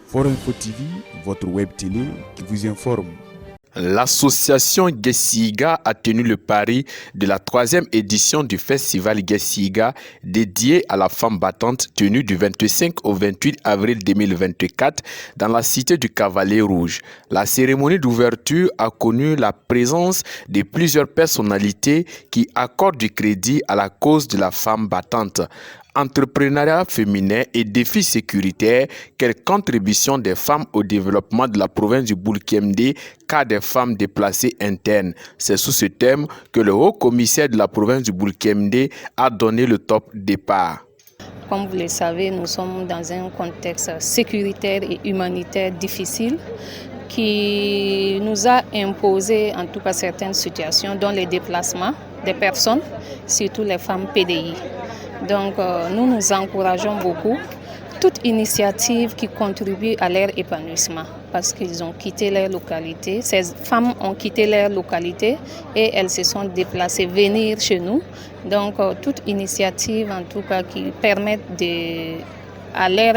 Forum Info TV, votre web télé qui vous informe. L'association Gessiga a tenu le pari de la 3e édition du festival Gessiga dédié à la femme battante tenu du 25 au 28 avril 2024 dans la cité du Cavalier Rouge. La cérémonie d'ouverture a connu la présence de plusieurs personnalités qui accordent du crédit à la cause de la femme battante. Entrepreneuriat féminin et défis sécuritaires, quelle contribution des femmes au développement de la province du Boulkemde, cas des femmes déplacées internes. C'est sous ce thème que le haut-commissaire de la province du Boulkemde a donné le top départ. Comme vous le savez, nous sommes dans un contexte sécuritaire et humanitaire difficile qui nous a imposé en tout cas certaines situations, dont les déplacements des personnes, surtout les femmes PDI. Donc nous nous encourageons beaucoup toute initiative qui contribue à leur épanouissement parce qu'ils ont quitté leur localité. Ces femmes ont quitté leur localité et elles se sont déplacées venir chez nous. Donc toute initiative en tout cas qui permette à leur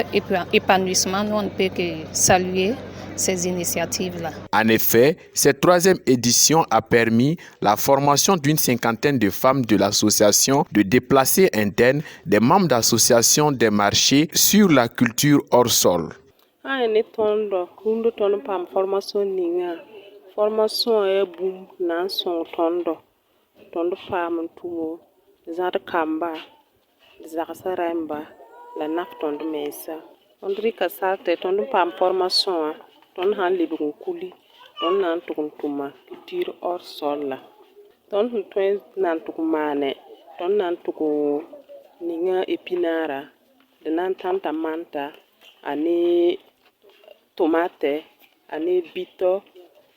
épanouissement, nous on ne peut que saluer ces initiatives-là. En effet, cette 3e édition a permis la formation d'une 50aine de femmes de l'association de déplacés internes, des membres d'associations des marchés sur la culture hors sol. Formation est boom nan son tondo femme tout zar kamba zar saramba la naf tondo mesa on rika sarte tondo pam formation ton han libun kuli ton nan tukun tuma culture hors sol la ton tuen nan tukumane ton nan tuku ninga epinara de nan tanta manta ani tomate ani bito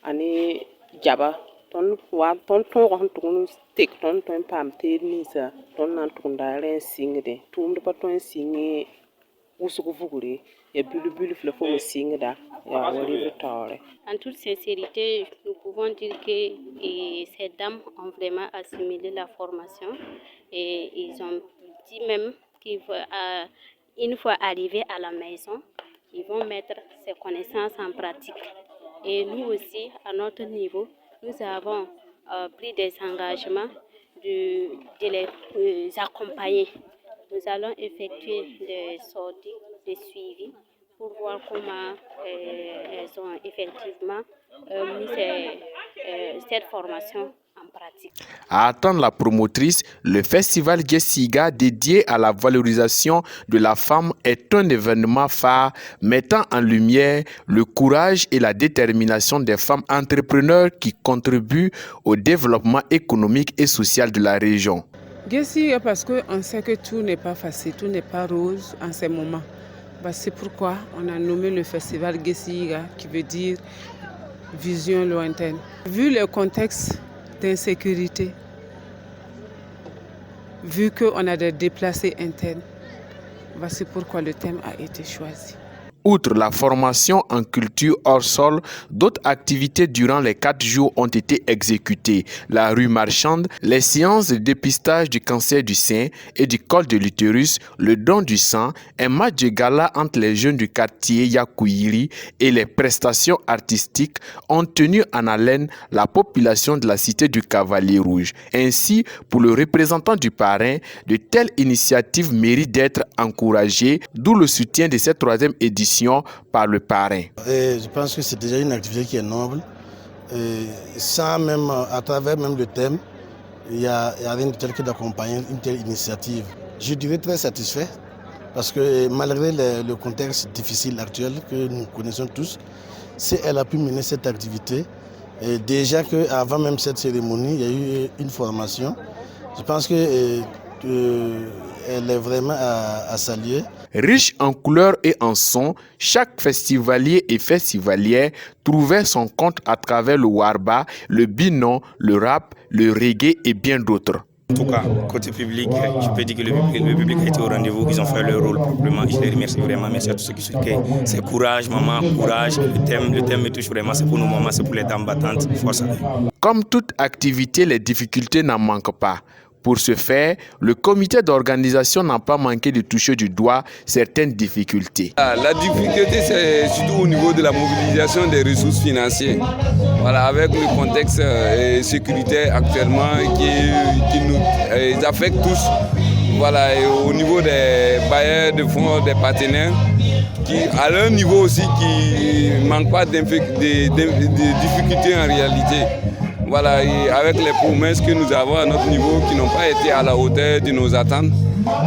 ani jaba ton wa ton tukun tek ton pam te nisa ton nan tukun dare singde tum de paton singi usuku vugure ya bulu fle fo singda. En toute sincérité, nous pouvons dire que ces dames ont vraiment assimilé la formation et ils ont dit même qu'une fois arrivés à la maison, ils vont mettre ces connaissances en pratique. Et nous aussi, à notre niveau, nous avons pris des engagements de les accompagner. Nous allons effectuer des sorties, des suivis, pour voir comment elles ont effectivement mis cette formation en pratique. À attendre la promotrice, le festival Gessiga dédié à la valorisation de la femme est un événement phare mettant en lumière le courage et la détermination des femmes entrepreneurs qui contribuent au développement économique et social de la région. Gessiga parce qu'on sait que tout n'est pas facile, tout n'est pas rose en ces moments. C'est pourquoi on a nommé le festival Gessiga, qui veut dire vision lointaine. Vu le contexte d'insécurité, vu qu'on a des déplacés internes, c'est pourquoi le thème a été choisi. Outre la formation en culture hors sol, d'autres activités durant les 4 jours ont été exécutées. La rue marchande, les séances de dépistage du cancer du sein et du col de l'utérus, le don du sang, un match de gala entre les jeunes du quartier Yakouyiri et les prestations artistiques ont tenu en haleine la population de la cité du Cavalier Rouge. Ainsi, pour le représentant du parrain, de telles initiatives méritent d'être encouragées, d'où le soutien de cette 3e édition par le parrain. Je pense que c'est déjà une activité qui est noble. Sans même, à travers même le thème, il y a rien de tel que d'accompagner une telle initiative. Je dirais très satisfait parce que malgré le contexte difficile actuel que nous connaissons tous, si elle a pu mener cette activité, et déjà qu'avant même cette cérémonie, il y a eu une formation. Je pense qu'elle est vraiment à saluer. Riche en couleurs et en sons, chaque festivalier et festivalière trouvait son compte à travers le warba, le binon, le rap, le reggae et bien d'autres. En tout cas, côté public, je peux dire que le public a été au rendez-vous, ils ont fait leur rôle proprement. Je les remercie vraiment, merci à tous ceux qui soutiennent. C'est courage, maman, courage. Le thème me touche vraiment, c'est pour nous, maman, c'est pour les dames battantes. Force à eux. Comme toute activité, les difficultés n'en manquent pas. Pour ce faire, le comité d'organisation n'a pas manqué de toucher du doigt certaines difficultés. La difficulté, c'est surtout au niveau de la mobilisation des ressources financières. Voilà, avec le contexte sécuritaire actuellement qui nous affecte tous. Voilà, et au niveau des bailleurs de fonds, des partenaires, qui à leur niveau aussi qui ne manquent pas de difficultés en réalité. Voilà, et avec les promesses que nous avons à notre niveau qui n'ont pas été à la hauteur de nos attentes.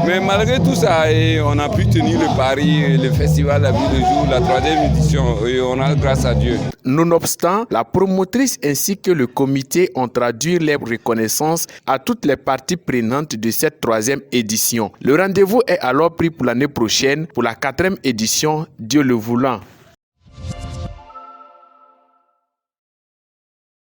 Mais malgré tout ça, on a pu tenir le pari, le festival La Vie de Jour, la 3e édition, et on a grâce à Dieu. Nonobstant, la promotrice ainsi que le comité ont traduit les reconnaissances à toutes les parties prenantes de cette 3e édition. Le rendez-vous est alors pris pour l'année prochaine pour la 4e édition, Dieu le voulant.